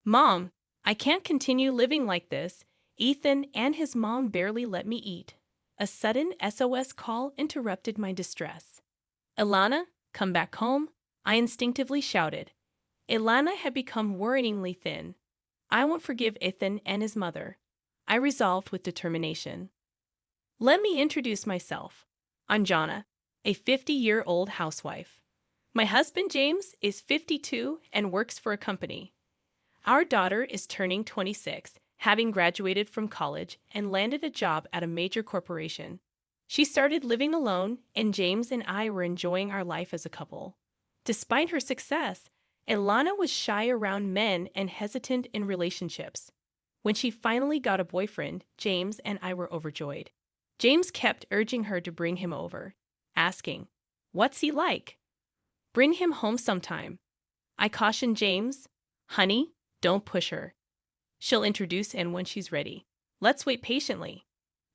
Mom, I can't continue living like this. Ethan and his mom barely let me eat. A sudden SOS call interrupted my distress. Ilana, come back home, I instinctively shouted. Ilana had become worryingly thin. I won't forgive Ethan and his mother, I resolved with determination. Let me introduce myself. I'm Jonna, a 50-year-old housewife. My husband James is 52 and works for a company. Our daughter is turning 26, having graduated from college and landed a job at a major corporation. She started living alone, and James and I were enjoying our life as a couple. Despite her success, Ilana was shy around men and hesitant in relationships. When she finally got a boyfriend, James and I were overjoyed. James kept urging her to bring him over, asking, "What's he like? Bring him home sometime." I cautioned James, "Honey, don't push her. She'll introduce him when she's ready. Let's wait patiently."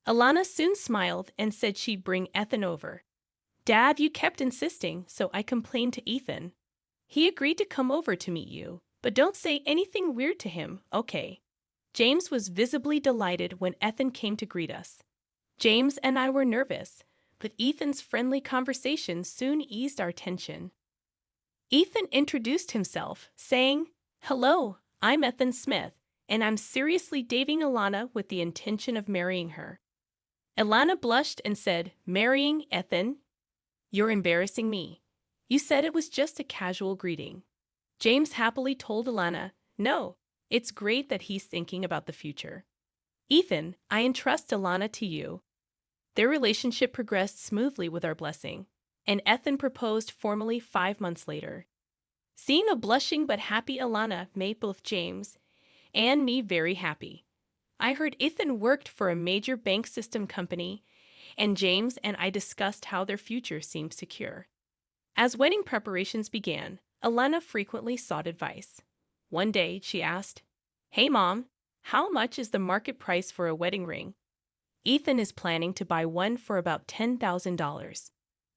Ilana soon smiled and said she'd bring Ethan over. "Dad, you kept insisting, so I complained to Ethan. He agreed to come over to meet you, but don't say anything weird to him, okay?" James was visibly delighted when Ethan came to greet us. James and I were nervous, but Ethan's friendly conversation soon eased our tension. Ethan introduced himself, saying, "Hello, I'm Ethan Smith, and I'm seriously dating Ilana with the intention of marrying her." Ilana blushed and said, "Marrying Ethan? You're embarrassing me. You said it was just a casual greeting." James happily told Ilana, "No, it's great that he's thinking about the future. Ethan, I entrust Ilana to you." Their relationship progressed smoothly with our blessing, and Ethan proposed formally 5 months later. Seeing a blushing but happy Ilana made both James and me very happy. I heard Ethan worked for a major bank system company, and James and I discussed how their future seemed secure. As wedding preparations began, Ilana frequently sought advice. One day, she asked, "Hey, Mom, how much is the market price for a wedding ring?" "Ethan is planning to buy one for about $10,000.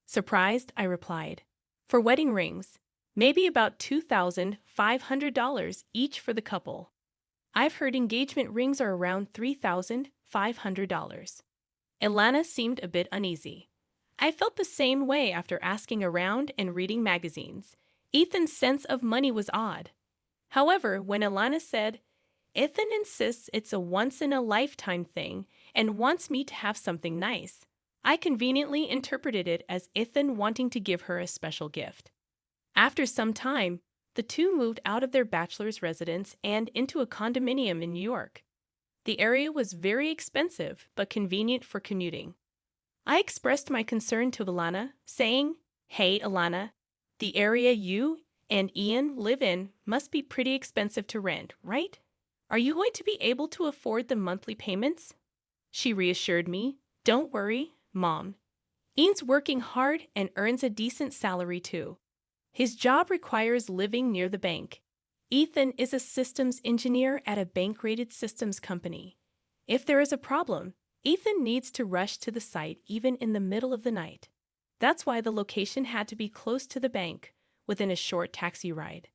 Surprised, I replied, "For wedding rings, maybe about $2,500 each for the couple. I've heard engagement rings are around $3,500. Ilana seemed a bit uneasy. I felt the same way after asking around and reading magazines. Ethan's sense of money was odd. However, when Ilana said, "Ethan insists it's a once-in-a-lifetime thing and wants me to have something nice," I conveniently interpreted it as Ethan wanting to give her a special gift. After some time, the two moved out of their bachelor's residence and into a condominium in New York. The area was very expensive but convenient for commuting. I expressed my concern to Ilana, saying, "Hey, Ilana, the area you and Ian live in must be pretty expensive to rent, right? Are you going to be able to afford the monthly payments?" She reassured me, "Don't worry, Mom. Ian's working hard and earns a decent salary too. His job requires living near the bank. Ethan is a systems engineer at a bank-rated systems company. If there is a problem, Ethan needs to rush to the site even in the middle of the night. That's why the location had to be close to the bank, within a short taxi ride."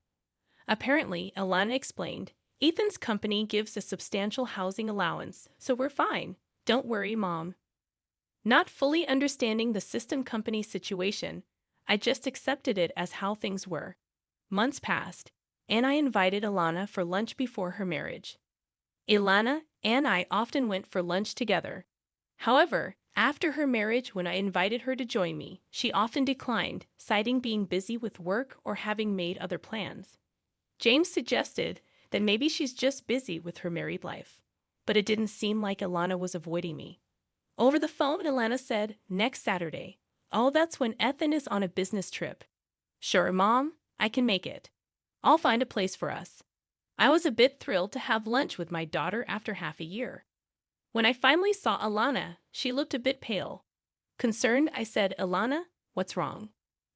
Apparently, Ilana explained, "Ethan's company gives a substantial housing allowance, so we're fine. Don't worry, Mom." Not fully understanding the system company situation, I just accepted it as how things were. Months passed, and I invited Ilana for lunch before her marriage. Ilana and I often went for lunch together. However, after her marriage, when I invited her to join me, she often declined, citing being busy with work or having made other plans. James suggested that maybe she's just busy with her married life, but it didn't seem like Ilana was avoiding me. Over the phone, Ilana said, "Next Saturday." "Oh, that's when Ethan is on a business trip." "Sure, Mom, I can make it. I'll find a place for us." I was a bit thrilled to have lunch with my daughter after half a year. When I finally saw Ilana, she looked a bit pale. Concerned, I said, "Ilana, what's wrong?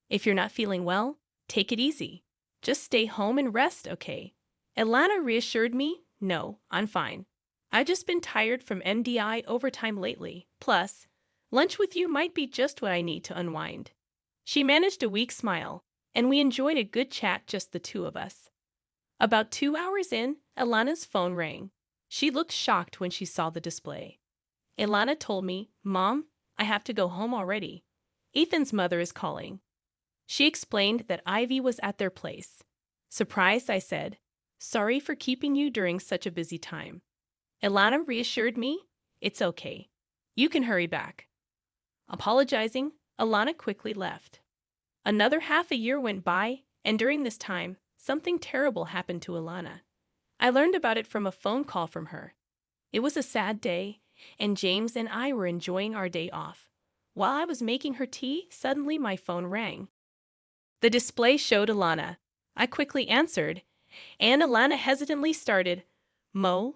If you're not feeling well, take it easy. Just stay home and rest, okay?" Ilana reassured me, "No, I'm fine. I've just been tired from MDI overtime lately. Plus, lunch with you might be just what I need to unwind." She managed a weak smile, and we enjoyed a good chat, just the two of us. About 2 hours in, Alana's phone rang. She looked shocked when she saw the display. Ilana told me, "Mom, I have to go home already. Ethan's mother is calling." She explained that Ivy was at their place. Surprised, I said, "Sorry for keeping you during such a busy time." Ilana reassured me, "It's okay. You can hurry back." Apologizing, Ilana quickly left. Another half a year went by, and during this time, something terrible happened to Ilana. I learned about it from a phone call from her. It was a sad day, and James and I were enjoying our day off. While I was making her tea, suddenly my phone rang. The display showed Ilana. I quickly answered, and Ilana hesitantly started, Mom,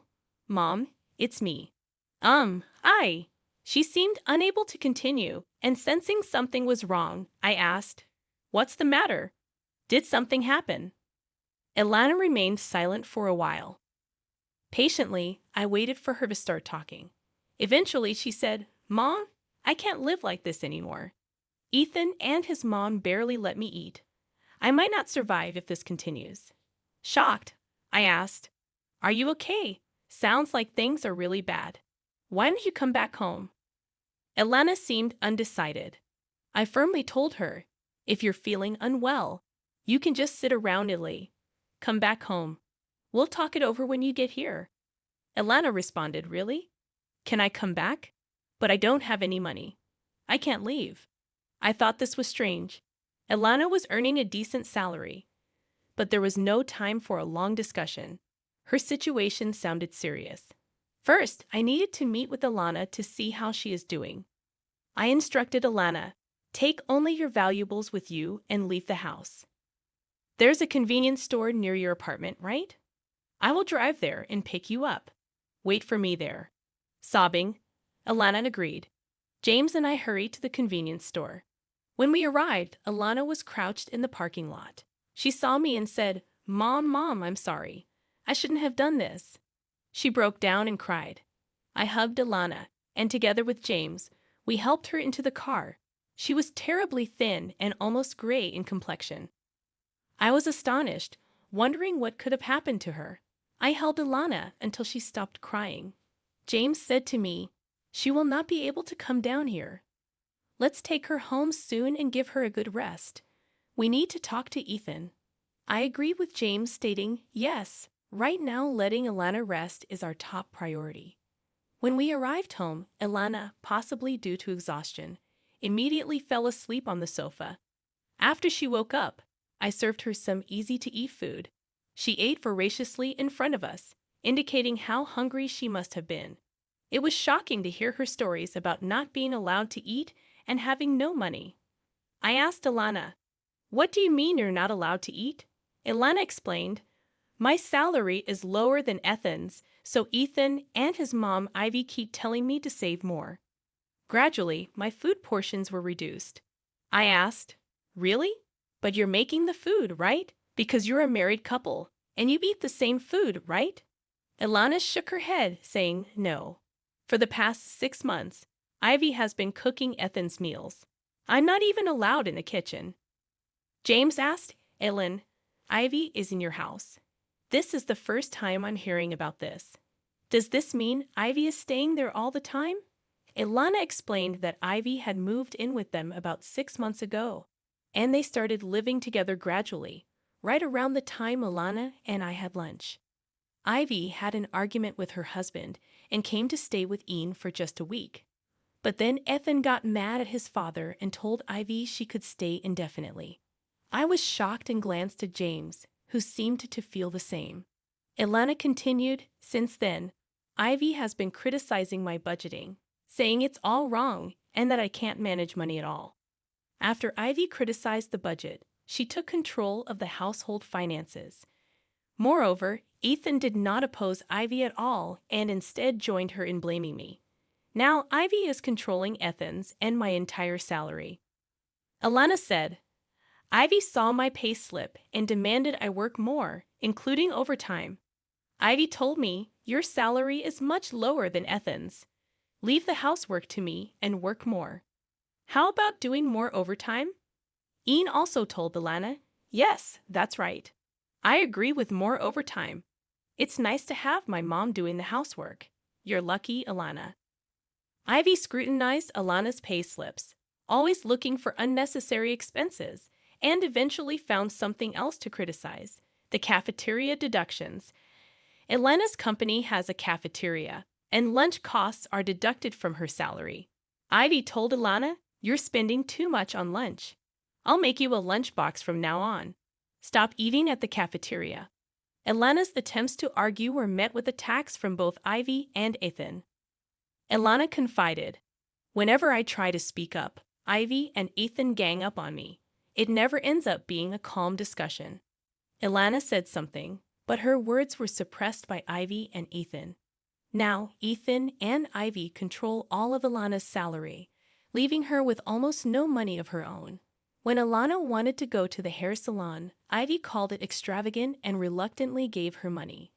it's me." I. She seemed unable to continue, and sensing something was wrong, I asked, "What's the matter? Did something happen?" Ilana remained silent for a while. Patiently, I waited for her to start talking. Eventually, she said, "Mom, I can't live like this anymore. Ethan and his mom barely let me eat. I might not survive if this continues." Shocked, I asked, "Are you okay? Sounds like things are really bad. Why don't you come back home?" Ilana seemed undecided. I firmly told her, "If you're feeling unwell, you can just sit around idly. Come back home. We'll talk it over when you get here." Ilana responded, "Really? Can I come back? But I don't have any money. I can't leave." I thought this was strange. Ilana was earning a decent salary, but there was no time for a long discussion. Her situation sounded serious. First, I needed to meet with Ilana to see how she is doing. I instructed Ilana, "Take only your valuables with you and leave the house. There's a convenience store near your apartment, right? I will drive there and pick you up. Wait for me there." Sobbing, Ilana agreed. James and I hurried to the convenience store. When we arrived, Ilana was crouched in the parking lot. She saw me and said, Mom, I'm sorry. I shouldn't have done this." She broke down and cried. I hugged Ilana, and together with James, we helped her into the car. She was terribly thin and almost gray in complexion. I was astonished, wondering what could have happened to her. I held Ilana until she stopped crying. James said to me, "She will not be able to come down here. Let's take her home soon and give her a good rest. We need to talk to Ethan." I agreed with James, stating, "Yes, right now letting Ilana rest is our top priority." When we arrived home, Ilana, possibly due to exhaustion, immediately fell asleep on the sofa. After she woke up, I served her some easy-to-eat food. She ate voraciously in front of us, indicating how hungry she must have been. It was shocking to hear her stories about not being allowed to eat and having no money. I asked Ilana, "What do you mean you're not allowed to eat?" Ilana explained, "My salary is lower than Ethan's, so Ethan and his mom Ivy keep telling me to save more." Gradually, my food portions were reduced. I asked, "Really? But you're making the food, right? Because you're a married couple, and you eat the same food, right?" Ilana shook her head, saying, "No. For the past 6 months, Ivy has been cooking Ethan's meals. I'm not even allowed in the kitchen." James asked, "Ellen, Ivy is in your house. This is the first time I'm hearing about this. Does this mean Ivy is staying there all the time?" Ilana explained that Ivy had moved in with them about 6 months ago, and they started living together gradually, right around the time Ilana and I had lunch. Ivy had an argument with her husband and came to stay with Ian for just a week. But then Ethan got mad at his father and told Ivy she could stay indefinitely. I was shocked and glanced at James, who seemed to feel the same. Ilana continued, "Since then, Ivy has been criticizing my budgeting, saying it's all wrong and that I can't manage money at all." After Ivy criticized the budget, she took control of the household finances. Moreover, Ethan did not oppose Ivy at all and instead joined her in blaming me. Now Ivy is controlling Ethan's and my entire salary. Ilana said, "Ivy saw my pay slip and demanded I work more, including overtime. Ivy told me, 'Your salary is much lower than Ethan's. Leave the housework to me and work more.' How about doing more overtime?" Ian also told Ilana, "Yes, that's right. I agree with more overtime. It's nice to have my mom doing the housework. You're lucky, Alana. Ivy scrutinized Alana's pay slips, always looking for unnecessary expenses, and eventually found something else to criticize: the cafeteria deductions. Alana's company has a cafeteria, and lunch costs are deducted from her salary. Ivy told Alana, "You're spending too much on lunch. I'll make you a lunchbox from now on. Stop eating at the cafeteria." Alana's attempts to argue were met with attacks from both Ivy and Ethan. Alana confided, "Whenever I try to speak up, Ivy and Ethan gang up on me. It never ends up being a calm discussion." Alana said something, but her words were suppressed by Ivy and Ethan. Now, Ethan and Ivy control all of Alana's salary, leaving her with almost no money of her own. When Alana wanted to go to the hair salon, Ivy called it extravagant and reluctantly gave her money.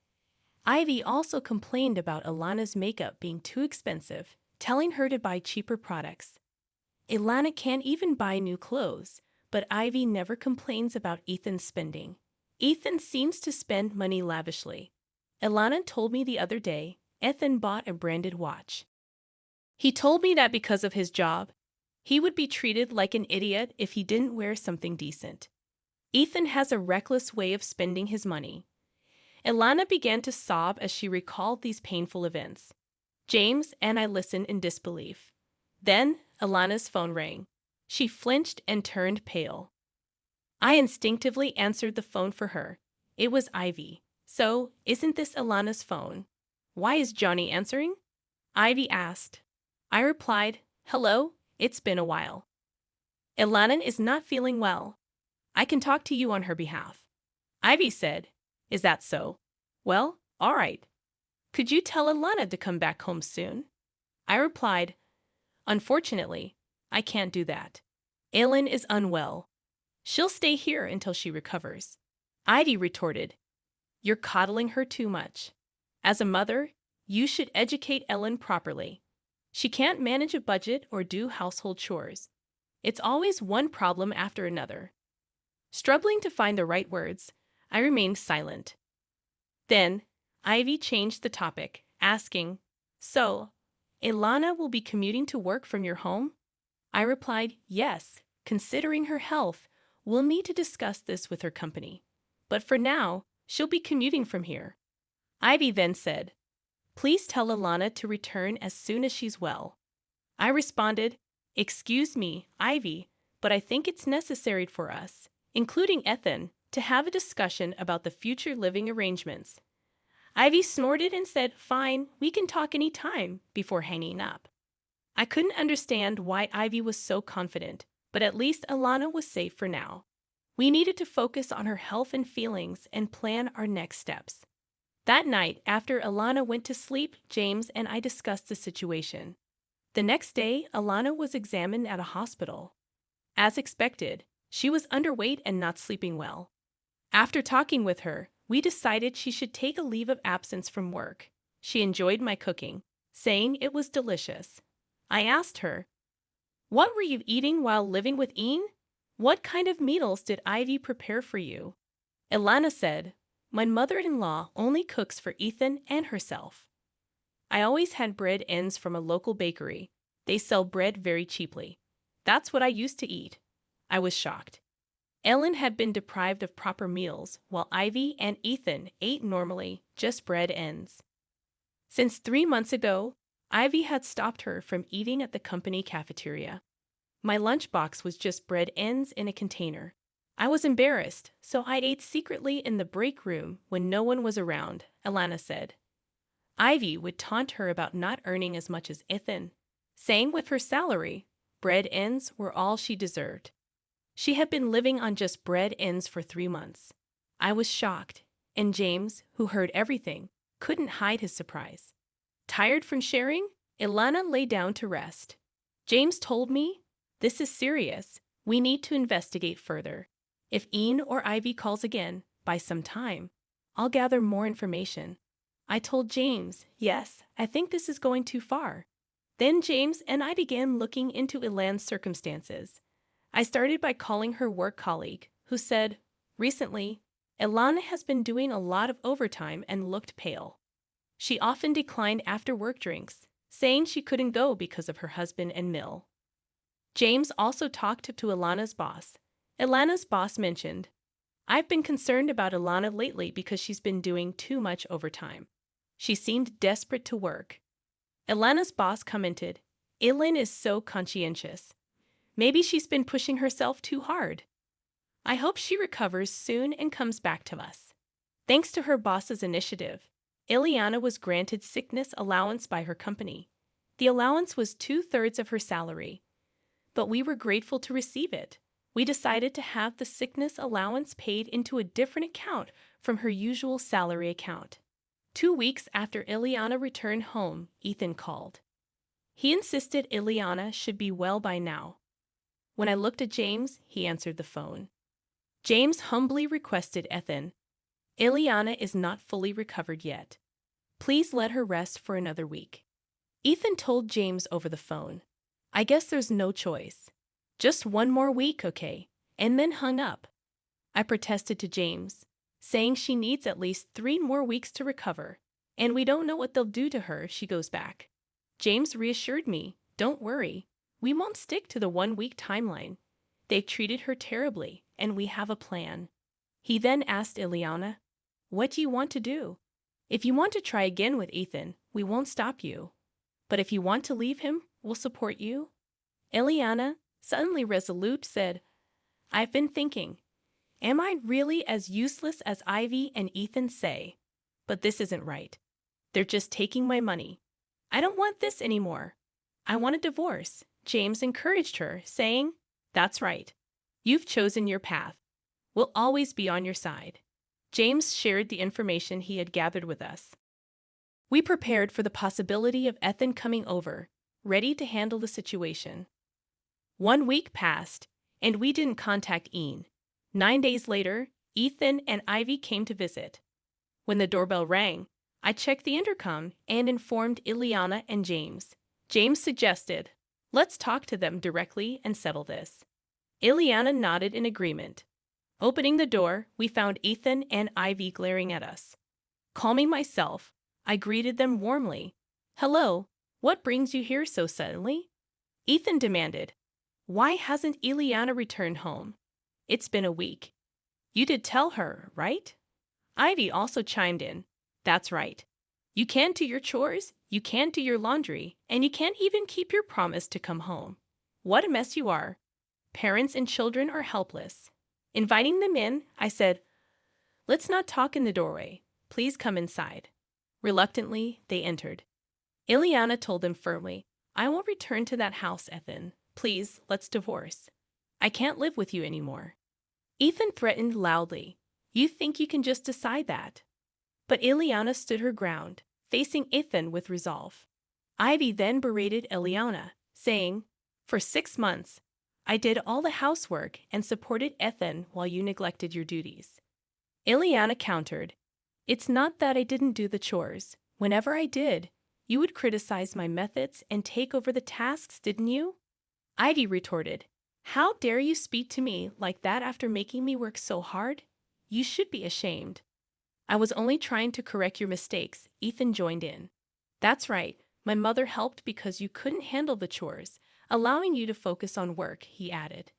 Ivy also complained about Alana's makeup being too expensive, telling her to buy cheaper products. Alana can't even buy new clothes, but Ivy never complains about Ethan's spending. Ethan seems to spend money lavishly. Alana told me the other day Ethan bought a branded watch. He told me that because of his job, he would be treated like an idiot if he didn't wear something decent. Ethan has a reckless way of spending his money. Alana began to sob as she recalled these painful events. James and I listened in disbelief. Then Alana's phone rang. She flinched and turned pale. I instinctively answered the phone for her. It was Ivy. "So, isn't this Alana's phone? Why is Johnny answering?" Ivy asked. I replied, "Hello, it's been a while. Alana is not feeling well. I can talk to you on her behalf." Ivy said, "Is that so? Well, all right. Could you tell Alana to come back home soon?" I replied, "Unfortunately, I can't do that. Aylin is unwell. She'll stay here until she recovers." Ivy retorted, "You're coddling her too much. As a mother, you should educate Ellen properly. She can't manage a budget or do household chores. It's always one problem after another." Struggling to find the right words, I remained silent. Then, Ivy changed the topic, asking, "So, Ilana will be commuting to work from your home?" I replied, "Yes. Considering her health, we'll need to discuss this with her company. But for now, she'll be commuting from here." Ivy then said, "Please tell Ilana to return as soon as she's well." I responded, "Excuse me, Ivy, but I think it's necessary for us, including Ethan, to have a discussion about the future living arrangements." Ivy snorted and said, "Fine, we can talk any time," before hanging up. I couldn't understand why Ivy was so confident, but at least Alana was safe for now. We needed to focus on her health and feelings and plan our next steps. That night, after Alana went to sleep, James and I discussed the situation. The next day, Alana was examined at a hospital. As expected, she was underweight and not sleeping well. After talking with her, we decided she should take a leave of absence from work. She enjoyed my cooking, saying it was delicious. I asked her, "What were you eating while living with Ian? What kind of meals did Ivy prepare for you?" Ilana said, "My mother-in-law only cooks for Ethan and herself. I always had bread ends from a local bakery. They sell bread very cheaply. That's what I used to eat." I was shocked. Ellen had been deprived of proper meals, while Ivy and Ethan ate normally, just bread ends. Since 3 months ago, Ivy had stopped her from eating at the company cafeteria. My lunchbox was just bread ends in a container. I was embarrassed, so I ate secretly in the break room when no one was around, Alana said. Ivy would taunt her about not earning as much as Ethan, saying with her salary, bread ends were all she deserved. She had been living on just bread ends for 3 months. I was shocked, and James, who heard everything, couldn't hide his surprise. Tired from sharing, Ilana lay down to rest. James told me, "This is serious. We need to investigate further. If Ian or Ivy calls again, by some time, I'll gather more information." I told James, "Yes, I think this is going too far." Then James and I began looking into Ilan's circumstances. I started by calling her work colleague, who said, "Recently, Ilana has been doing a lot of overtime and looked pale. She often declined after-work drinks, saying she couldn't go because of her husband and mill. James also talked to Ilana's boss. Ilana's boss mentioned, "I've been concerned about Ilana lately because she's been doing too much overtime. She seemed desperate to work." Ilana's boss commented, "Ilin is so conscientious. Maybe she's been pushing herself too hard. I hope she recovers soon and comes back to us." Thanks to her boss's initiative, Ileana was granted sickness allowance by her company. The allowance was 2/3 of her salary, but we were grateful to receive it. We decided to have the sickness allowance paid into a different account from her usual salary account. 2 weeks after Ileana returned home, Ethan called. He insisted Ileana should be well by now. When I looked at James, he answered the phone. James humbly requested Ethan, "Ileana is not fully recovered yet. Please let her rest for another week." Ethan told James over the phone, "I guess there's no choice. Just one more week, okay?" and then hung up. I protested to James, saying she needs at least 3 more weeks to recover, and we don't know what they'll do to her if she goes back. James reassured me, "Don't worry, we won't stick to the 1-week timeline. They've treated her terribly, and we have a plan." He then asked Ileana, "What do you want to do? If you want to try again with Ethan, we won't stop you. But if you want to leave him, we'll support you." Ileana, suddenly resolute, said, "I've been thinking, am I really as useless as Ivy and Ethan say? But this isn't right. They're just taking my money. I don't want this anymore. I want a divorce." James encouraged her, saying, "That's right. You've chosen your path. We'll always be on your side." James shared the information he had gathered with us. We prepared for the possibility of Ethan coming over, ready to handle the situation. 1 week passed, and we didn't contact Ian. 9 days later, Ethan and Ivy came to visit. When the doorbell rang, I checked the intercom and informed Ileana and James. James suggested, "Let's talk to them directly and settle this." Ileana nodded in agreement. Opening the door, we found Ethan and Ivy glaring at us. Calming myself, I greeted them warmly. "Hello, what brings you here so suddenly?" Ethan demanded, "Why hasn't Ileana returned home? It's been a week. You did tell her, right?" Ivy also chimed in, "That's right. You can't do your chores, you can't do your laundry, and you can't even keep your promise to come home. What a mess you are. Parents and children are helpless." Inviting them in, I said, "Let's not talk in the doorway. Please come inside." Reluctantly, they entered. Ileana told them firmly, "I won't return to that house, Ethan. Please, let's divorce. I can't live with you anymore." Ethan threatened loudly, "You think you can just decide that?" But Ileana stood her ground, facing Ethan with resolve. Ivy then berated Ileana, saying, "For 6 months, I did all the housework and supported Ethan while you neglected your duties." Ileana countered, "It's not that I didn't do the chores. Whenever I did, you would criticize my methods and take over the tasks, didn't you?" Ivy retorted, "How dare you speak to me like that after making me work so hard? You should be ashamed." "I was only trying to correct your mistakes," Ethan joined in. "That's right, my mother helped because you couldn't handle the chores, allowing you to focus on work," he added.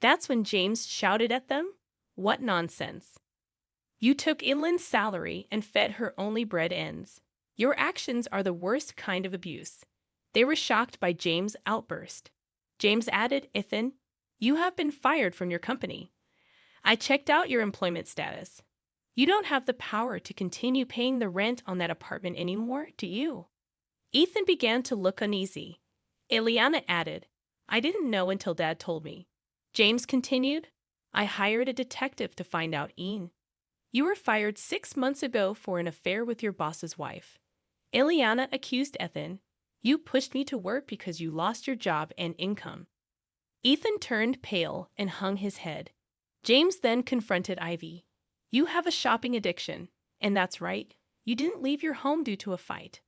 That's when James shouted at them, "What nonsense! You took Idlin's salary and fed her only bread ends. Your actions are the worst kind of abuse." They were shocked by James' outburst. James added, "Ethan, you have been fired from your company. I checked out your employment status. You don't have the power to continue paying the rent on that apartment anymore, do you?" Ethan began to look uneasy. Ileana added, "I didn't know until Dad told me." James continued, "I hired a detective to find out Ian. You were fired 6 months ago for an affair with your boss's wife." Ileana accused Ethan, "You pushed me to work because you lost your job and income." Ethan turned pale and hung his head. James then confronted Ivy. "You have a shopping addiction, and that's right. You didn't leave your home due to a fight,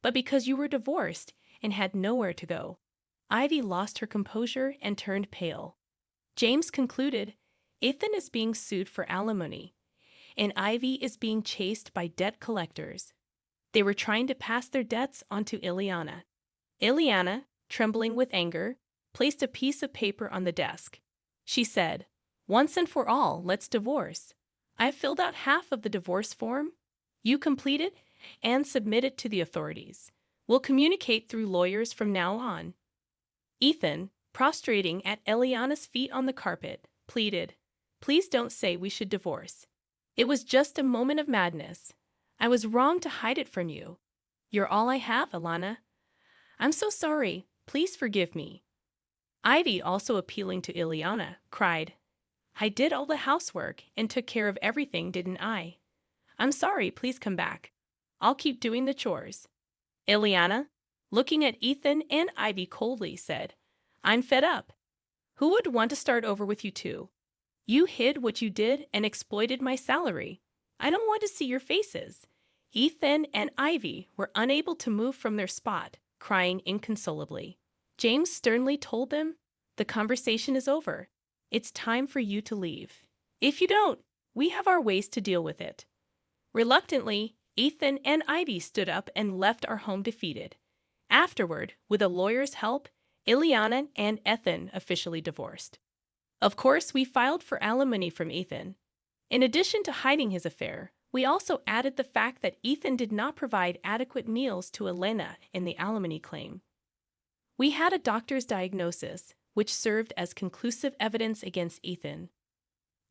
but because you were divorced and had nowhere to go." Ivy lost her composure and turned pale. James concluded, "Ethan is being sued for alimony. and Ivy is being chased by debt collectors. They were trying to pass their debts onto Ileana. Ileana, trembling with anger, placed a piece of paper on the desk. She said, "Once and for all, let's divorce. I've filled out half of the divorce form. You complete it and submit it to the authorities. We'll communicate through lawyers from now on." Ethan, prostrating at Eliana's feet on the carpet, pleaded, "Please don't say we should divorce. It was just a moment of madness. I was wrong to hide it from you. You're all I have, Ilana. I'm so sorry. Please forgive me." Ivy, also appealing to Ileana, cried, "I did all the housework and took care of everything, didn't I? I'm sorry, please come back. I'll keep doing the chores." Ileana, looking at Ethan and Ivy coldly, said, "I'm fed up. Who would want to start over with you two? You hid what you did and exploited my salary. I don't want to see your faces." Ethan and Ivy were unable to move from their spot, crying inconsolably. James sternly told them, "The conversation is over. It's time for you to leave. If you don't, we have our ways to deal with it." Reluctantly, Ethan and Ivy stood up and left our home defeated. Afterward, with a lawyer's help, Ileana and Ethan officially divorced. Of course, we filed for alimony from Ethan. In addition to hiding his affair, we also added the fact that Ethan did not provide adequate meals to Elena in the alimony claim. We had a doctor's diagnosis, which served as conclusive evidence against Ethan.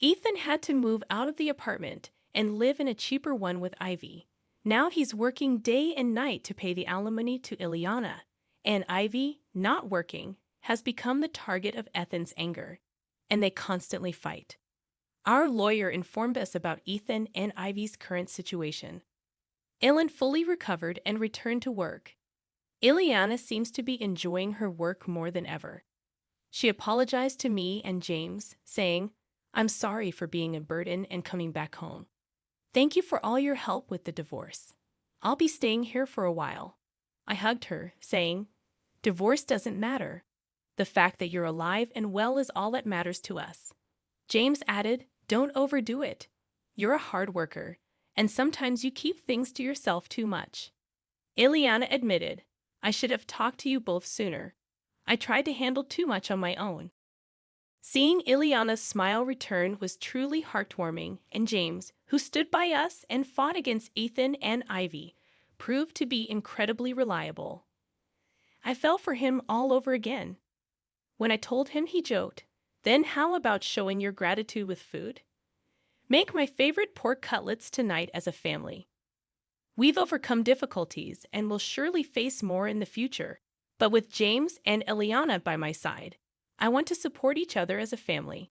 Ethan had to move out of the apartment and live in a cheaper one with Ivy. Now he's working day and night to pay the alimony to Ileana, and Ivy, not working, has become the target of Ethan's anger, and they constantly fight. Our lawyer informed us about Ethan and Ivy's current situation. Ilan fully recovered and returned to work. Ileana seems to be enjoying her work more than ever. She apologized to me and James, saying, "I'm sorry for being a burden and coming back home. Thank you for all your help with the divorce. I'll be staying here for a while." I hugged her, saying, "Divorce doesn't matter. The fact that you're alive and well is all that matters to us." James added, "Don't overdo it. You're a hard worker, and sometimes you keep things to yourself too much." Ileana admitted, "I should have talked to you both sooner. I tried to handle too much on my own." Seeing Ileana's smile return was truly heartwarming, and James, who stood by us and fought against Ethan and Ivy, proved to be incredibly reliable. I fell for him all over again. When I told him, he joked, "Then how about showing your gratitude with food? Make my favorite pork cutlets tonight as a family." We've overcome difficulties and will surely face more in the future, but with James and Ileana by my side, I want to support each other as a family.